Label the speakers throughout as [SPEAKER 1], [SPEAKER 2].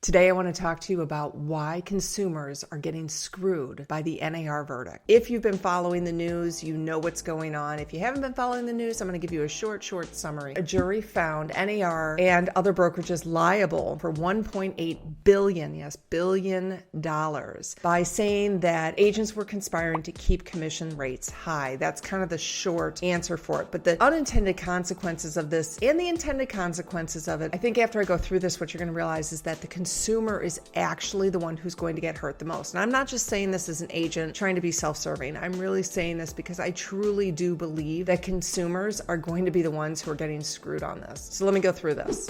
[SPEAKER 1] Today, I want to talk to you about why consumers are getting screwed by the NAR verdict. If you've been following the news, you know what's going on. If you haven't been following the news, I'm going to give you a short summary. A jury found NAR and other brokerages liable for $1.8 billion, yes, billion dollars, by saying that agents were conspiring to keep commission rates high. That's kind of the short answer for it. But the unintended consequences of this and the intended consequences of it, I think after I go through this, what you're going to realize is that the consumer is actually the one who's going to get hurt the most. And I'm not just saying this as an agent trying to be self-serving. I'm really saying this because I truly do believe that consumers are going to be the ones who are getting screwed on this. So let me go through this.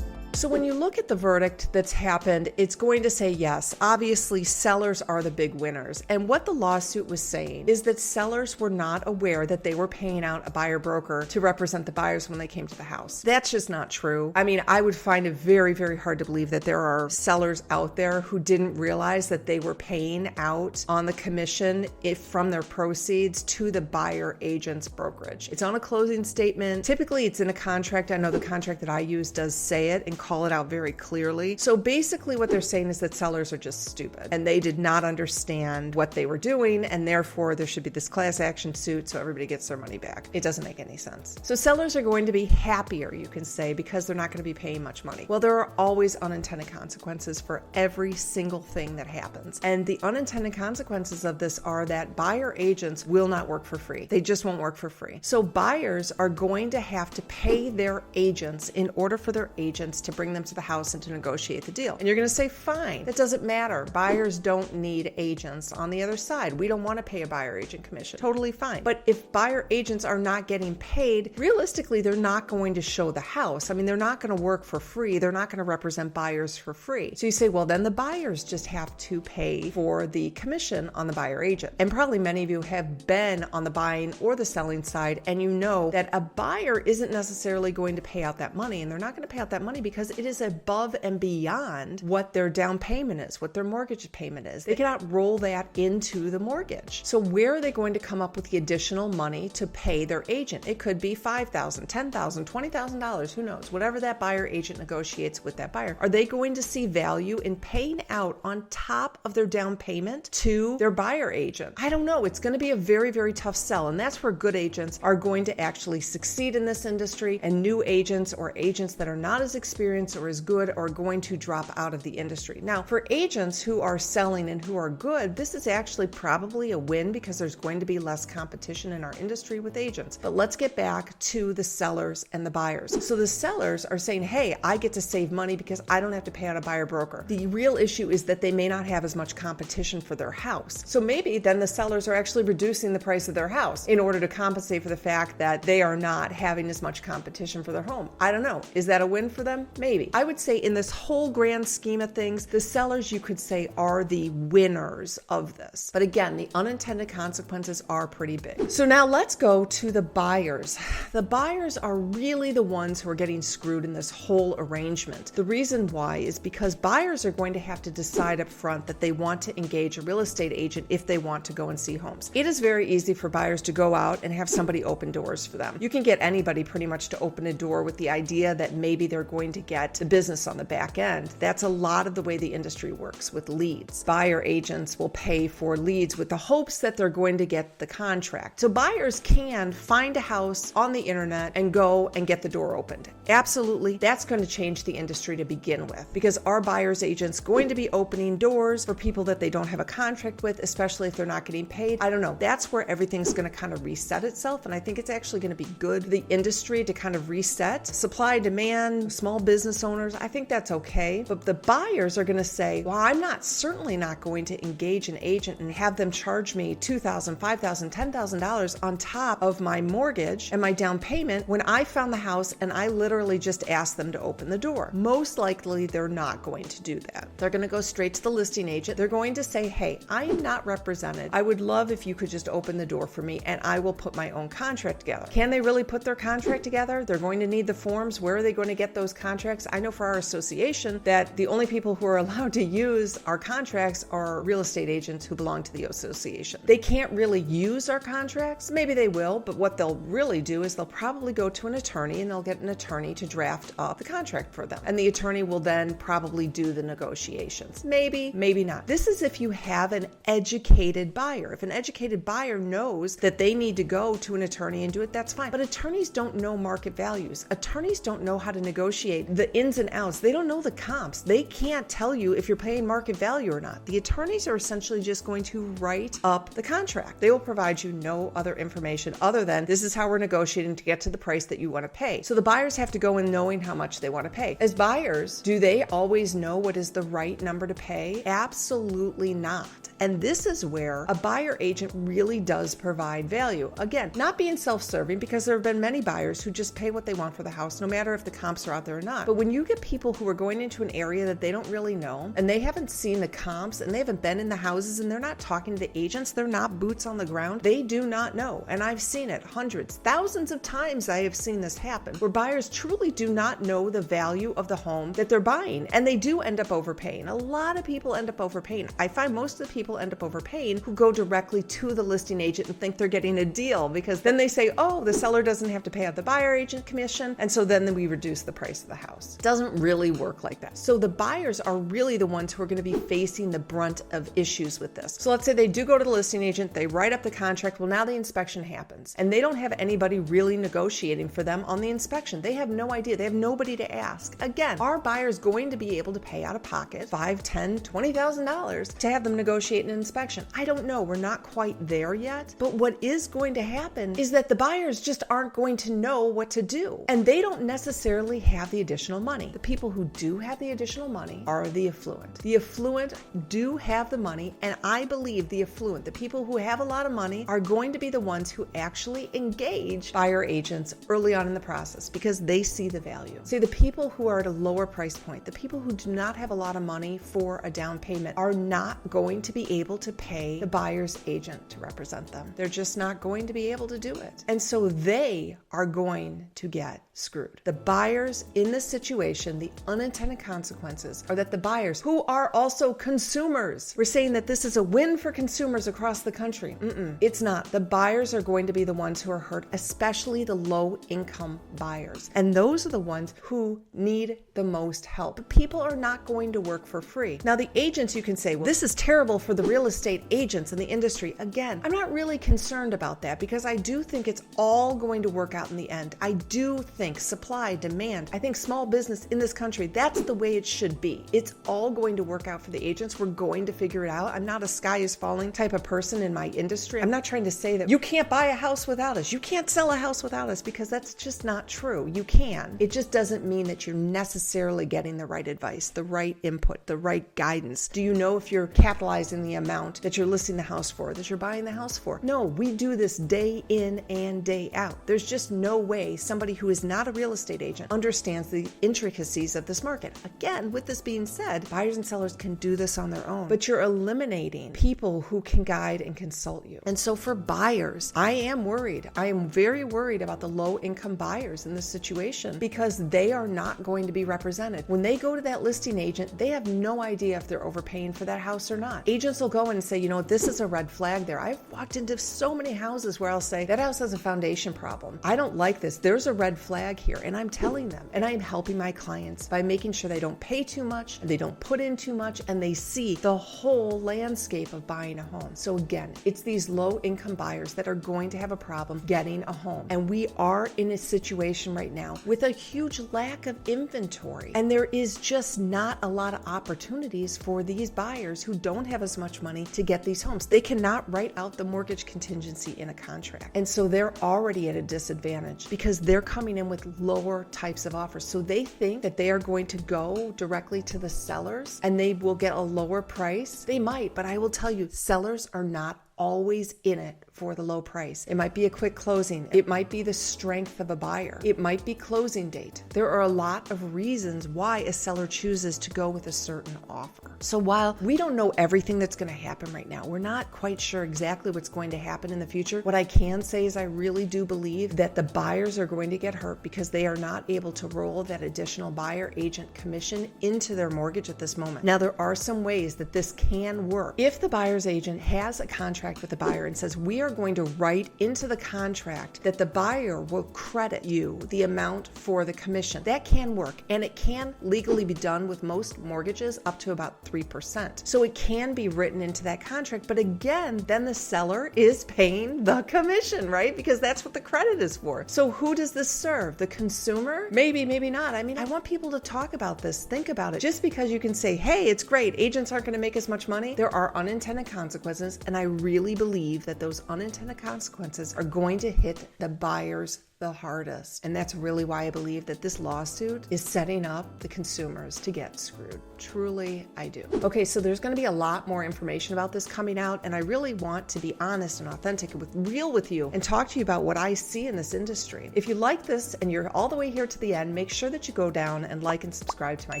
[SPEAKER 1] So when you look at the verdict that's happened, it's going to say, yes, obviously sellers are the big winners. And what the lawsuit was saying is that sellers were not aware that they were paying out a buyer broker to represent the buyers when they came to the house. That's just not true. I mean, I would find it very, very hard to believe that there are sellers out there who didn't realize that they were paying out on the commission from their proceeds to the buyer agent's brokerage. It's on a closing statement. Typically, it's in a contract. I know the contract that I use does say it and call it out very clearly. So basically what they're saying is that sellers are just stupid and they did not understand what they were doing, and therefore there should be this class action suit so everybody gets their money back. It doesn't make any sense. So sellers are going to be happier, you can say, because they're not going to be paying much money. Well, there are always unintended consequences for every single thing that happens. And the unintended consequences of this are that buyer agents will not work for free. They just won't work for free. So buyers are going to have to pay their agents in order for their agents to bring them to the house and to negotiate the deal. And you're going to say, fine, that doesn't matter. Buyers don't need agents on the other side. We don't want to pay a buyer agent commission. Totally fine. But if buyer agents are not getting paid, realistically, they're not going to show the house. I mean, they're not going to work for free. They're not going to represent buyers for free. So you say, well, then the buyers just have to pay for the commission on the buyer agent. And probably many of you have been on the buying or the selling side, and you know that a buyer isn't necessarily going to pay out that money, and they're not going to pay out that money because it is above and beyond what their down payment is, what their mortgage payment is. They cannot roll that into the mortgage. So where are they going to come up with the additional money to pay their agent? It could be $5,000, $10,000, $20,000, who knows, whatever that buyer agent negotiates with that buyer. Are they going to see value in paying out on top of their down payment to their buyer agent? I don't know. It's going to be a very, very tough sell. And that's where good agents are going to actually succeed in this industry, and new agents or agents that are not as experienced or as good are going to drop out of the industry. Now, for agents who are selling and who are good, this is actually probably a win because there's going to be less competition in our industry with agents. But let's get back to the sellers and the buyers. So the sellers are saying, hey, I get to save money because I don't have to pay out a buyer broker. The real issue is that they may not have as much competition for their house. So maybe then the sellers are actually reducing the price of their house in order to compensate for the fact that they are not having as much competition for their home. I don't know. Is that a win for them? Maybe. I would say in this whole grand scheme of things, the sellers, you could say, are the winners of this. But again, the unintended consequences are pretty big. So now let's go to the buyers. The buyers are really the ones who are getting screwed in this whole arrangement. The reason why is because buyers are going to have to decide up front that they want to engage a real estate agent if they want to go and see homes. It is very easy for buyers to go out and have somebody open doors for them. You can get anybody pretty much to open a door with the idea that maybe they're going to get the business on the back end. That's a lot of the way the industry works with leads. Buyer agents will pay for leads with the hopes that they're going to get the contract. So buyers can find a house on the internet and go and get the door opened. Absolutely. That's going to change the industry to begin with, because are buyers agents going to be opening doors for people that they don't have a contract with, especially if they're not getting paid? I don't know. That's where everything's going to kind of reset itself. And I think it's actually going to be good for the industry to kind of reset. Supply, demand, small business owners, I think that's okay. But the buyers are going to say, well, I'm certainly not going to engage an agent and have them charge me $2,000, $5,000, $10,000 on top of my mortgage and my down payment when I found the house and I literally just asked them to open the door. Most likely, they're not going to do that. They're going to go straight to the listing agent. They're going to say, hey, I am not represented. I would love if you could just open the door for me and I will put my own contract together. Can they really put their contract together? They're going to need the forms. Where are they going to get those contract contracts. I know for our association that the only people who are allowed to use our contracts are real estate agents who belong to the association. They can't really use our contracts. Maybe they will, but what they'll really do is they'll probably go to an attorney and they'll get an attorney to draft up the contract for them. And the attorney will then probably do the negotiations. Maybe, maybe not. This is if you have an educated buyer. If an educated buyer knows that they need to go to an attorney and do it, that's fine. But attorneys don't know market values. Attorneys don't know how to negotiate the ins and outs. They don't know the comps. They can't tell you if you're paying market value or not. The attorneys are essentially just going to write up the contract. They will provide you no other information other than this is how we're negotiating to get to the price that you want to pay. So the buyers have to go in knowing how much they want to pay. As buyers, do they always know what is the right number to pay? Absolutely not. And this is where a buyer agent really does provide value. Again, not being self-serving, because there have been many buyers who just pay what they want for the house, no matter if the comps are out there or not. But when you get people who are going into an area that they don't really know, and they haven't seen the comps, and they haven't been in the houses, and they're not talking to the agents, they're not boots on the ground, they do not know. And I've seen it hundreds, thousands of times I have seen this happen, where buyers truly do not know the value of the home that they're buying, and they do end up overpaying. A lot of people end up overpaying. I find most of the people end up overpaying who go directly to the listing agent and think they're getting a deal, because then they say, oh, the seller doesn't have to pay out the buyer agent commission, and so then we reduce the price of the house. It doesn't really work like that. So the buyers are really the ones who are going to be facing the brunt of issues with this. So let's say they do go to the listing agent, they write up the contract, well, now the inspection happens, and they don't have anybody really negotiating for them on the inspection. They have no idea. They have nobody to ask. Again, are buyers going to be able to pay out of pocket $5,000, $10,000, $20,000 to have them negotiate an inspection? I don't know. We're not quite there yet. But what is going to happen is that the buyers just aren't going to know what to do. And they don't necessarily have the additional money. The people who do have the additional money are the affluent. The affluent do have the money, and I believe the affluent, the people who have a lot of money, are going to be the ones who actually engage buyer agents early on in the process because they see the value. See, the people who are at a lower price point, the people who do not have a lot of money for a down payment, are not going to be able to pay the buyer's agent to represent them. They're just not going to be able to do it. And so they are going to get screwed. The buyers in this situation, the unintended consequences are that the buyers, who are also consumers, we're saying that this is a win for consumers across the country. It's not. The buyers are going to be the ones who are hurt, especially the low income buyers. And those are the ones who need the most help. But people are not going to work for free. Now, the agents, you can say, well, this is terrible for the real estate agents in the industry. Again, I'm not really concerned about that because I do think it's all going to work out in the end. I do think supply, demand, I think small business in this country, that's the way it should be. It's all going to work out for the agents. We're going to figure it out. I'm not a sky is falling type of person in my industry. I'm not trying to say that you can't buy a house without us. You can't sell a house without us, because that's just not true. You can. It just doesn't mean that you're necessarily getting the right advice, the right input, the right guidance. Do you know if you're capitalizing the amount that you're listing the house for, that you're buying the house for? No, we do this day in and day out. There's just no way somebody who is not a real estate agent understands the intricacies of this market. Again, with this being said, buyers and sellers can do this on their own, but you're eliminating people who can guide and consult you. And so for buyers, I am worried. I am very worried about the low income buyers in this situation because they are not going to be represented. When they go to that listing agent, they have no idea if they're overpaying for that house or not. Agents will go in and say, you know, this is a red flag there. I've walked into so many houses where I'll say, that house has a foundation problem. I don't like this. There's a red flag here. And I'm telling them, and I'm helping my clients by making sure they don't pay too much, and they don't put in too much, and they see the whole landscape of buying a home. So again, it's these low income buyers that are going to have a problem getting a home. And we are in a situation right now with a huge lack of inventory. And there is just not a lot of opportunities for these buyers who don't have as much money to get these homes. They cannot write out the mortgage contingency in a contract. And so they're already at a disadvantage because they're coming in with lower types of offers. So they think that they are going to go directly to the sellers and they will get a lower price. They might, but I will tell you, sellers are not always in it for the low price. It might be a quick closing. It might be the strength of a buyer. It might be closing date. There are a lot of reasons why a seller chooses to go with a certain offer. So while we don't know everything that's going to happen right now, we're not quite sure exactly what's going to happen in the future. What I can say is I really do believe that the buyers are going to get hurt because they are not able to roll that additional buyer agent commission into their mortgage at this moment. Now, there are some ways that this can work. If the buyer's agent has a contract with the buyer and says, we are going to write into the contract that the buyer will credit you the amount for the commission, that can work. And it can legally be done with most mortgages up to about 3%. So it can be written into that contract. But again, then the seller is paying the commission, right? Because that's what the credit is for. So who does this serve? The consumer? Maybe, maybe not. I mean, I want people to talk about this. Think about it. Just because you can say, hey, it's great, agents aren't going to make as much money, there are unintended consequences. And I really believe that those unintended consequences are going to hit the buyers the hardest. And that's really why I believe that this lawsuit is setting up the consumers to get screwed. Truly, I do. Okay, so there's going to be a lot more information about this coming out, and I really want to be honest and authentic and real with you and talk to you about what I see in this industry. If you like this and you're all the way here to the end, make sure that you go down and like and subscribe to my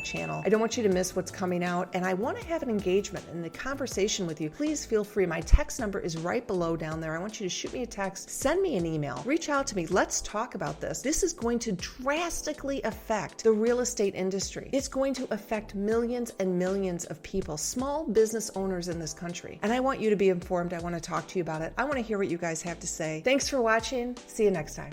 [SPEAKER 1] channel. I don't want you to miss what's coming out, and I want to have an engagement and a conversation with you. Please feel free. My text number is right below down there. I want you to shoot me a text, send me an email, reach out to me. Let's talk about this. This is going to drastically affect the real estate industry. It's going to affect millions and millions of people, small business owners in this country. And I want you to be informed. I want to talk to you about it. I want to hear what you guys have to say. Thanks for watching. See you next time.